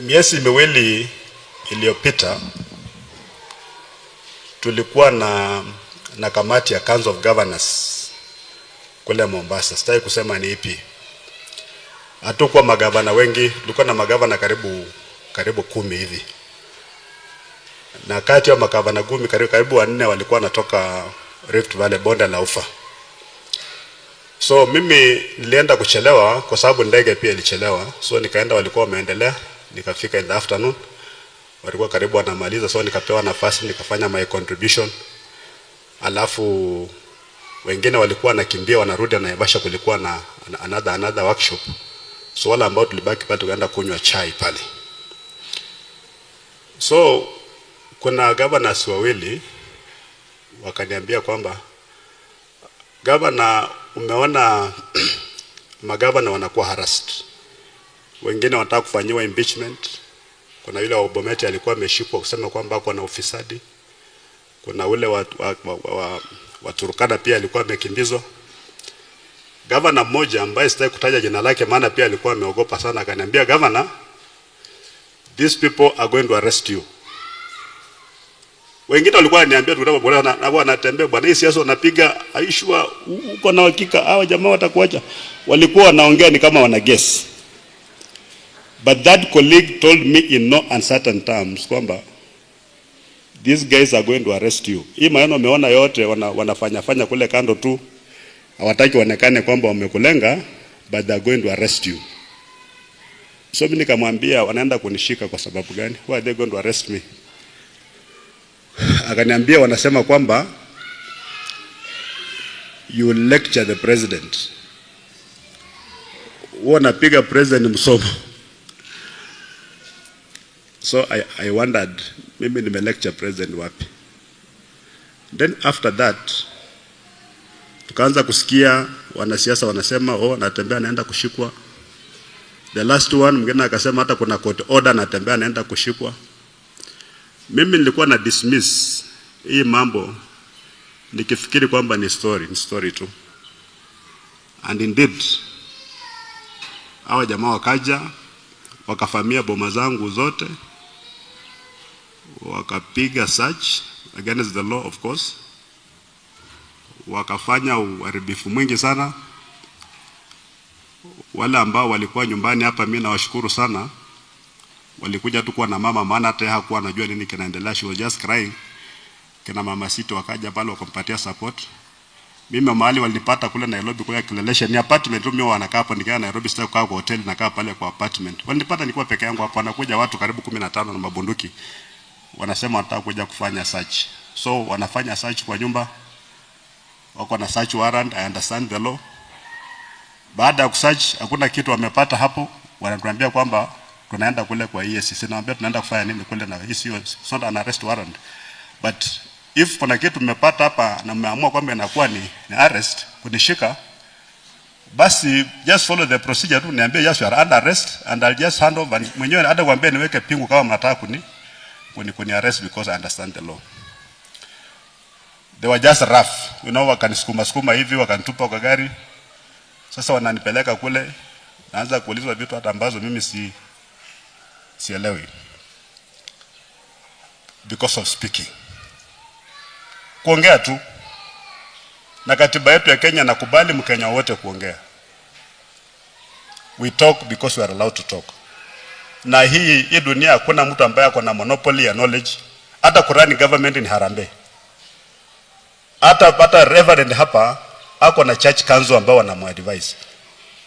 Miezi miwili iliyopita tulikuwa na kamati ya Council of Governors kule Mombasa. Sitaki kusema ni ipi. Hatukuwa magavana wengi, tulikuwa na magavana karibu 10 hivi. Na kati ya magavana 10 karibu 4 walikuwa natoka Rift Valley, bonde la Ufa. So mimi nilienda kuchelewa kwa sababu ndege pia ilichelewa. So nikaenda, walikuwa wameendelea, nikafika in the afternoon. Walikuwa karibu wanamaliza, so nikapewa nafasi nikafanya my contribution. Alafu wengine walikuwa nakimbia wanarudi na Naivasha, kulikuwa na another workshop. So wala ambao tulibaki pale tukaenda kunywa chai pale. So kuna governors wawili wakaniambia kwamba governor, umeona magavana wanakuwa harassed. Wengine wanataka kufanyiwa impeachment. Kuna yule wa Bometi alikuwa ameshikwa kusema kwamba ako na ufisadi. Kuna ule wa Turkana pia alikuwa amekimbizwa. Governor mmoja ambaye sitaki kutaja jina lake maana pia alikuwa ameogopa sana, akaniambia, "Governor, these people are going to arrest you." Wengine walikuwa wananiambia bwana Natembeya, bwana hii siasa unapiga, aishwa uko na hakika hawa jamaa watakuacha. Walikuwa wanaongea ni kama wana guess. But that colleague told me in no uncertain terms kwamba these guys are going to arrest you. Hii maneno umeona yote wanafanya kule kando tu. Hawataki waonekane kwamba wamekulenga, but they are going to arrest you. So mimi nikamwambia wanaenda kunishika kwa sababu gani? Why are they going to arrest me? Akaniambia wanasema kwamba you lecture the president. Wanapiga president msomo. So I wondered, maybe nime lecture president wapi? Then after that tukaanza kusikia wanasiasa wanasema Natembeya anaenda kushikwa. The last one mwingine akasema hata kuna court order Natembeya anaenda kushikwa. Mimi nilikuwa na dismiss hii mambo nikifikiri kwamba ni story tu. And indeed hawa jamaa wakaja wakafamia boma zangu zote, wakapiga search against the law of course, wakafanya uharibifu mwingi sana. Wale ambao walikuwa nyumbani hapa mimi nawashukuru sana, walikuja tu kwa na mama, maana hata hakuwa anajua nini kinaendelea, she was just crying. Kina mama sito wakaja pale wakampatia support. Mimi mahali walipata kule Nairobi kwa kilelesha ni apartment room, wanakaa hapo, nikaa Nairobi sita kwa hotel nakaa pale kwa apartment. Walipata nilikuwa peke yangu hapo, wanakuja watu karibu 15 na mabunduki. Wanasema wanataka kuja kufanya search. So wanafanya search kwa nyumba. Wako na search warrant, I understand the law. Baada ya kusearch hakuna kitu wamepata hapo, wanatuambia kwamba tunaenda kule kwa EACC. Naambia tunaenda kufanya nini kule, na hii sio not an arrest warrant. But if kuna kitu mmepata hapa na mmeamua kwamba inakuwa ni arrest kunishika, basi just follow the procedure tu, niambie yes you are under arrest and I'll just hand over. Mwenyewe hata kuambia niweke pingu kama mnataka kuni arrest because I understand the law. They were just rough, wakanisukuma hivi, wakanitupa kwa gari. Sasa wananipeleka kule, naanza kuulizwa vitu hata ambazo mimi sielewi because of speaking. Kuongea tu. Na katiba yetu ya Kenya nakubali Mkenya wote kuongea. We talk because we are allowed to talk. Na hii dunia hakuna mtu ambaye ako na monopoly ya knowledge. Hata kurani government ni harambee. Hata reverend hapa ako na church council ambao wanamuadvise.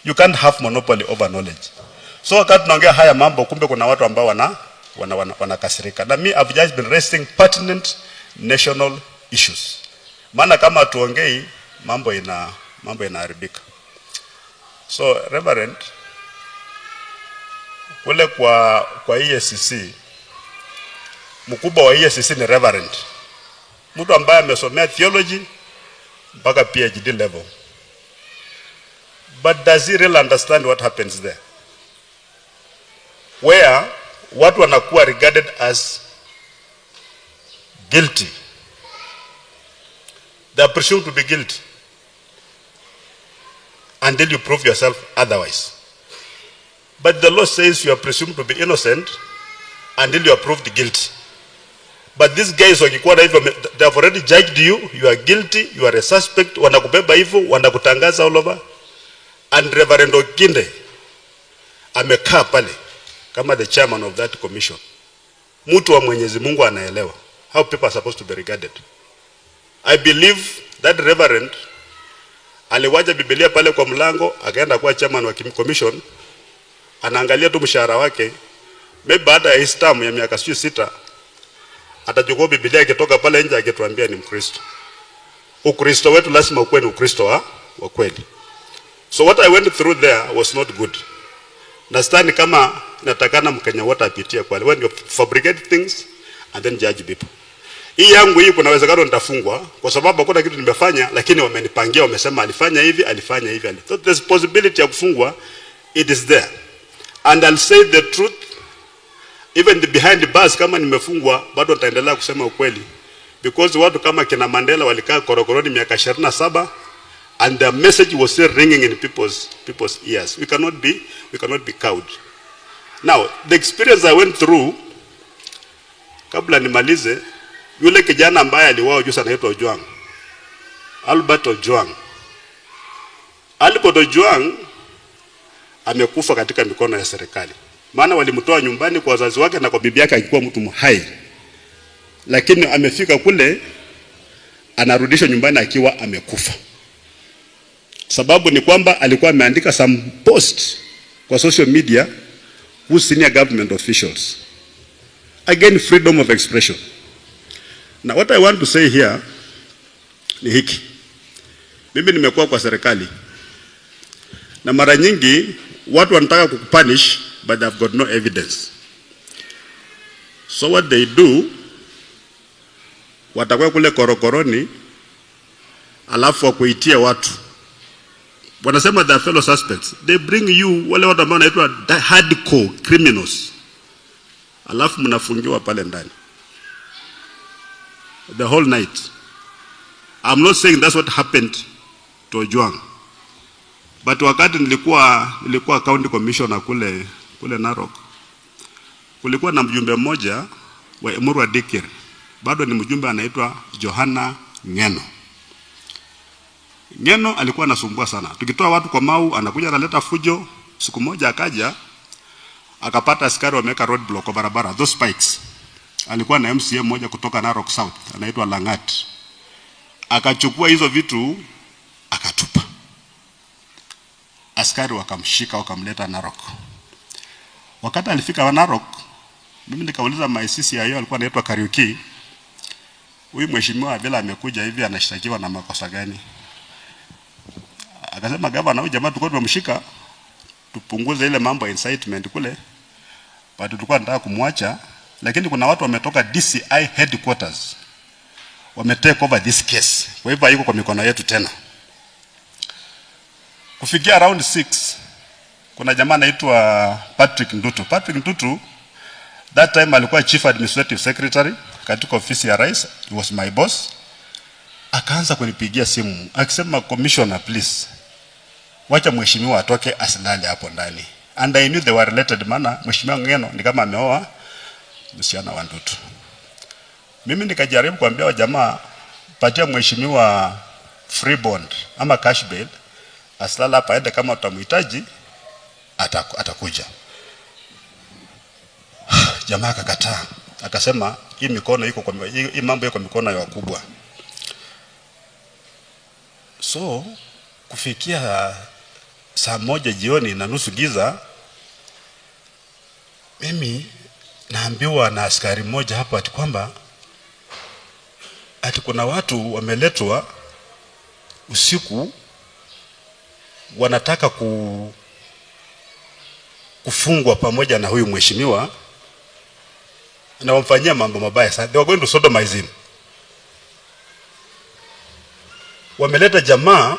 You can't have monopoly over knowledge. So wakati tunaongea haya mambo, kumbe kuna watu ambao wanakasirika. Na me I've just been raising pertinent national issues. Maana kama tuongei mambo inaharibika. So Reverend, kule kwa EACC, mkubwa wa EACC ni Reverend. Mtu ambaye amesomea theology mpaka PhD level. But does he really understand what happens there? Where watu wanakuwa regarded as guilty. They are presumed to be guilty until you prove yourself otherwise. But the law says you are presumed to be innocent until you are proved guilty. But these guys wakikuwa na hivyo, they have already judged you, you are guilty, you are a suspect, wanakubeba hivyo, wanakutangaza all over. And Reverend Oginde amekaa pale kama the chairman of that commission. Mtu wa Mwenyezi Mungu anaelewa how people are supposed to be regarded. I believe that Reverend aliwaja Biblia pale kwa mlango, akaenda kuwa chairman wa commission, anaangalia tu mshahara wake. Maybe baada ya his term ya miaka 6 atachukua Biblia ikitoka pale nje akituambia ni Mkristo. Ukristo wetu lazima ukuwe ni Ukristo wa kweli. So what I went through there was not good. Nastani kama natakana Mkenya wote apitie kwa when you fabricate things and then judge people. Hii yangu hii kuna uwezekano nitafungwa kwa sababu hakuna kitu nimefanya, lakini wamenipangia, wamesema alifanya hivi. So there's possibility ya kufungwa, it is there. And I'll say the truth, even the behind the bars. Kama nimefungwa bado nitaendelea kusema ukweli, because watu kama kina Mandela walikaa korokoroni miaka 27 and the message was still ringing in people's ears. We cannot be cowed. Now the experience I went through, kabla nimalize, yule kijana ambaye aliwao juzi anaitwa Ojwang, Albert Ojwang. Albert Ojwang amekufa katika mikono ya serikali. Maana walimtoa nyumbani kwa wazazi wake na kwa bibi yake alikuwa mtu hai. Lakini amefika kule anarudishwa nyumbani akiwa amekufa. Sababu ni kwamba alikuwa ameandika some post kwa social media with senior government officials. Again, freedom of expression. Now what I want to say here ni hiki. Mimi nimekuwa kwa serikali na mara nyingi watu wanataka kukupunish but they've got no evidence. So what they do, watakuwa kule korokoroni alafu wakuitia watu. Wanasema they are fellow suspects. They bring you wale watu ambao wanaitwa hardcore criminals. Alafu mnafungiwa pale ndani the whole night. I'm not saying that's what happened to Ojwang. But wakati nilikuwa county commissioner kule Narok, kulikuwa na mjumbe mmoja wa Emurua Dikir. Bado ni mjumbe anaitwa Johana Ngeno. Ngeno alikuwa anasumbua sana. Tukitoa watu kwa Mau anakuja analeta fujo. Siku moja akaja akapata askari wameka roadblock kwa barabara, those spikes. Alikuwa na MCA mmoja kutoka Narok South anaitwa Langat. Akachukua hizo vitu akatupa. Askari wakamshika wakamleta Narok. Wakati alifika Narok, mimi nikauliza maisisi ya hiyo alikuwa anaitwa Kariuki, huyu mheshimiwa vile amekuja hivi anashtakiwa na makosa gani? Akasema gavana, huyu jamaa tulikuwa tumemshika tupunguze ile mambo ya incitement kule, but tulikuwa tunataka kumwacha, lakini kuna watu wametoka DCI headquarters wametake over this case, kwa hivyo haiko kwa mikono yetu tena. Kufikia around 6 kuna jamaa anaitwa Patrick Ndutu. That time alikuwa chief administrative secretary katika ofisi ya rais. He was my boss. Akaanza kunipigia simu akisema, commissioner please, wacha mheshimiwa atoke asilale hapo ndani. And I knew they were related, maana mheshimiwa Ngeno ni kama ameoa msichana wa Ndutu. Mimi nikajaribu kuambia jamaa, patia mheshimiwa free bond ama cash bail, asilala hapa, aende kama utamhitaji atakuja. Jamaa akakataa. Akasema hii mikono iko kwa hii mambo iko mikono ya wakubwa. So kufikia saa 1 jioni na nusu giza, mimi naambiwa na askari mmoja hapa ati kwamba ati kuna watu wameletwa usiku wanataka kufungwa pamoja na huyu mheshimiwa na wamfanyia mambo mabaya sana. They were going to sodomize him. Wameleta jamaa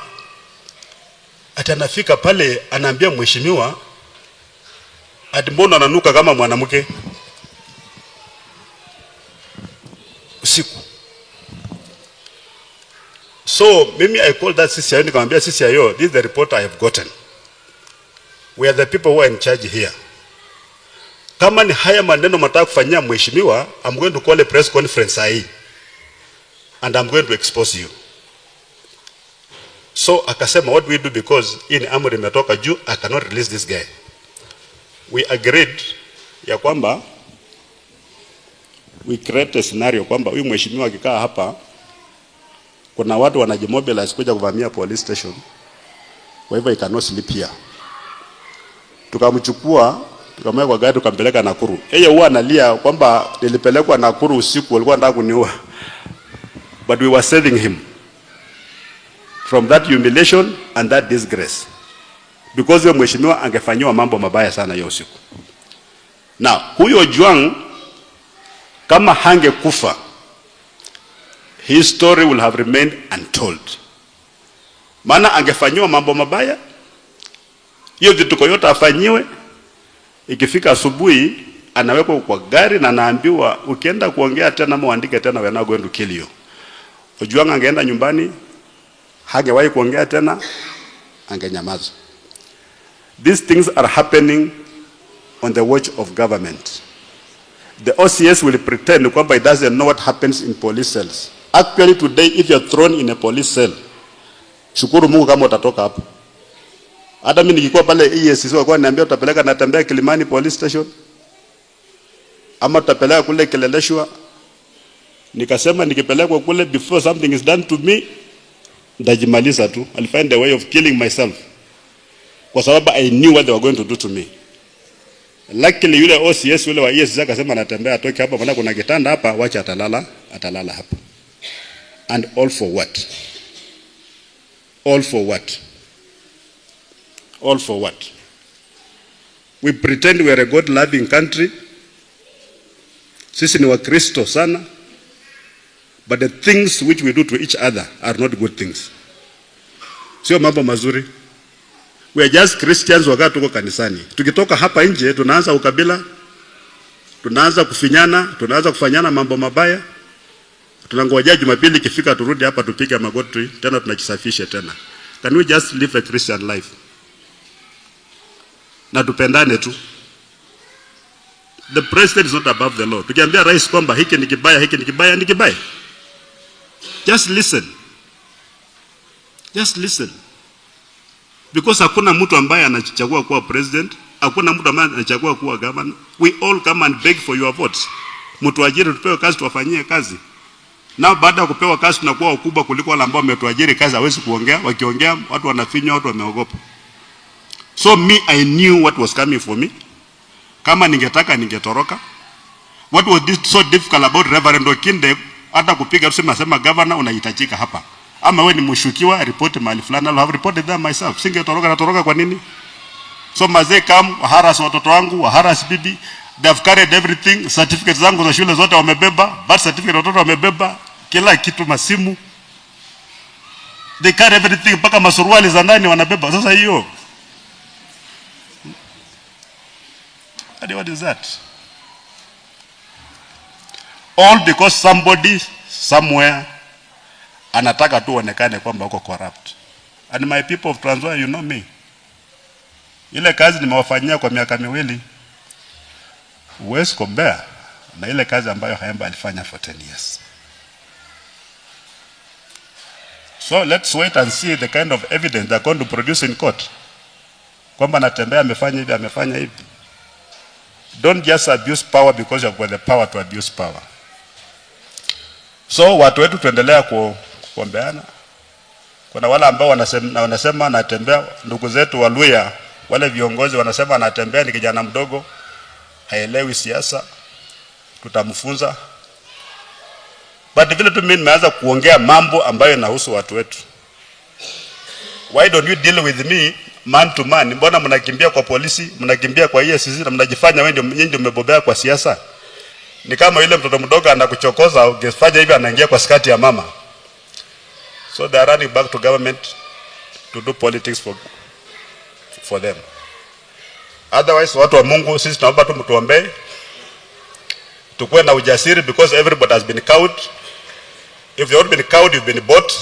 ati anafika pale anaambia mheshimiwa ati mbona ananuka kama mwanamke usiku. So mimi I called that CCIO nikamwambia CCIO, this is the report I have gotten. We are the people who are in charge here. Kama ni haya maneno mtaka kufanyia mheshimiwa, I'm going to call a press conference hii. And I'm going to expose you. So akasema, what do we do, because in amri imetoka juu, I cannot release this guy. We agreed ya kwamba we create a scenario kwamba huyu mheshimiwa akikaa hapa kuna watu wanajimobilize kuja kuvamia police station. Kwa hivyo he cannot sleep here. Tukamchukua, tukamweka kwa gari, tukampeleka Nakuru. Yeye huwa analia kwamba nilipelekwa Nakuru usiku, walikuwa wanataka kuniua. But we were saving him from that humiliation and that disgrace. Because huyo mheshimiwa angefanywa mambo mabaya sana hiyo usiku. Now, huyo Juang kama hangekufa, his story will have remained untold. Maana angefanywa mambo mabaya, hiyo vituko yote afanyiwe, ikifika asubuhi anawekwa kwa gari na anaambiwa ukienda kuongea tena muandike tena, we are not going to kill you. Juang angeenda nyumbani, hagewahi kuongea tena, angenyamaza. These things are happening on the watch of government. The OCS will pretend kwamba it doesn't know what happens in police cells. Actually today, if you are thrown in a police cell, shukuru Mungu kama utatoka hapo. Hata mimi nikikuwa pale EACC walikuwa niambia utapeleka Natembeya Kilimani police station ama utapeleka kule Kileleshwa. Nikasema nikipelekwa kule, before something is done to me, ndajimaliza tu. I'll find a way of killing myself. Kwa sababu I knew what they were going to do to me. Luckily yule OCS yule wa EACC akasema Natembeya atoke hapa, maana kuna kitanda hapa, wacha atalala hapa. And all for what? All for what? All for what? We pretend we are a God-loving country. Sisi ni Wakristo sana. But the things which we do to each other are not good things. Sio mambo mazuri. We are just Christians wakati tuko kanisani. Tukitoka hapa nje tunaanza ukabila, tunaanza kufinyana, tunaanza kufanyana mambo mabaya. Tunangojea Jumapili ikifika turudi hapa tupige magoti tena tunajisafisha tena. Can we just live a Christian life? Na tupendane tu. The president is not above the law. Tukiambia rais kwamba hiki ni kibaya, hiki ni kibaya, ni kibaya. Just listen. Just listen. Because hakuna mtu ambaye anachagua kuwa president, hakuna mtu ambaye anachagua kuwa governor. We all come and beg for your votes. Mtu ajiri tupewe kazi tuwafanyie kazi. Na baada ya kupewa kazi tunakuwa wakubwa kuliko wale ambao wametuajiri kazi, hawezi kuongea, wakiongea watu wanafinywa, watu wameogopa. So me, I knew what was coming for me. Kama ningetaka ningetoroka. What was this so difficult about Reverend Okinde hata kupiga tuseme governor unahitajika hapa. Ama wewe ni mshukiwa, report mahali fulani, I'll have reported them myself. Singetoroka, natoroka kwa nini? So mazee Harrass watoto wangu, Harrass bibi, they have carried everything, certificates zangu za shule zote wamebeba, birth certificate watoto wamebeba, kila kitu, masimu. They carry everything, mpaka masuruali za ndani wanabeba. Sasa hiyo. What is that? All because somebody somewhere anataka tu onekane kwamba uko corrupt. And my people of Trans Nzoia, you know me. Ile kazi nimewafanyia kwa miaka miwili, huwezi compare na ile kazi ambayo Hayemba alifanya for 10 years. So let's wait and see the kind of evidence they're going to produce in court. Kwamba Natembeya amefanya hivi, amefanya hivi. Don't just abuse power because you've got the power to abuse power. So watu wetu tuendelea kuombeana. Kuna wale ambao wanasema Natembeya, ndugu zetu wa Luya, wale viongozi wanasema Natembeya ni kijana mdogo, haelewi siasa, tutamfunza. But vile tu mimi nimeanza kuongea mambo ambayo yanahusu watu wetu. Why don't you deal with me man to man? Mbona mnakimbia kwa polisi, mnakimbia kwa EACC na mnajifanya wewe ndio mmebobea kwa siasa? Ni kama yule mtoto mdogo anakuchokoza, ungefanya hivi anaingia kwa skati ya mama. So they are running back to government to do politics for them. Otherwise, watu wa Mungu, sisi tunaomba tu mtuombee. Tukue na ujasiri because everybody has been cowed. If you have been cowed, you've been bought.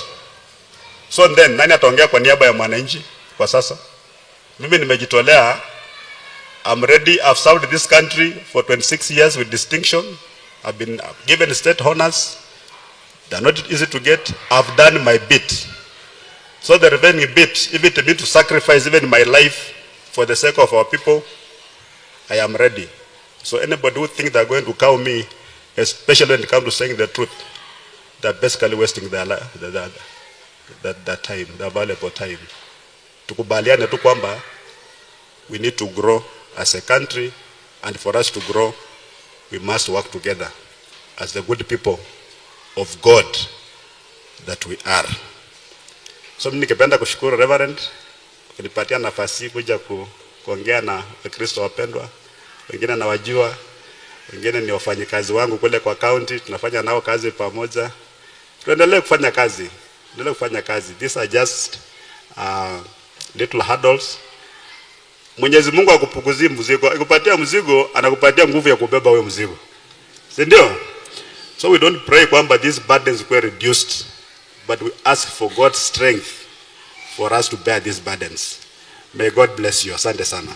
So then, nani ataongea kwa niaba ya mwananchi kwa sasa? Mimi nimejitolea. I'm ready. I've served this country for 26 years with distinction. I've been given state honors. They're not easy to get. I've done my bit. So the remaining bit, if it means to sacrifice even my life for the sake of our people, I am ready. So anybody who thinks they're going to cow me, especially when it comes to saying the truth, they're basically wasting their time, their valuable time. Tukubaliane tu kwamba we need to grow as a country, and for us to grow, we must work together as the good people of God that we are. So mimi nikipenda kushukuru Reverend kunipatia nafasi kuja kuongea na Wakristo wapendwa. Wengine nawajua, wengine ni wafanyikazi wangu kule kwa county, tunafanya nao kazi pamoja. Tuendelee kufanya kazi. These are just little hurdles. Mwenyezi Mungu akupunguzie mzigo. Akupatia mzigo, anakupatia nguvu ya kubeba wewe mzigo. Si ndio? So we don't pray kwamba these burdens were reduced, but we ask for God's strength for us to bear these burdens. May God bless you. Asante sana.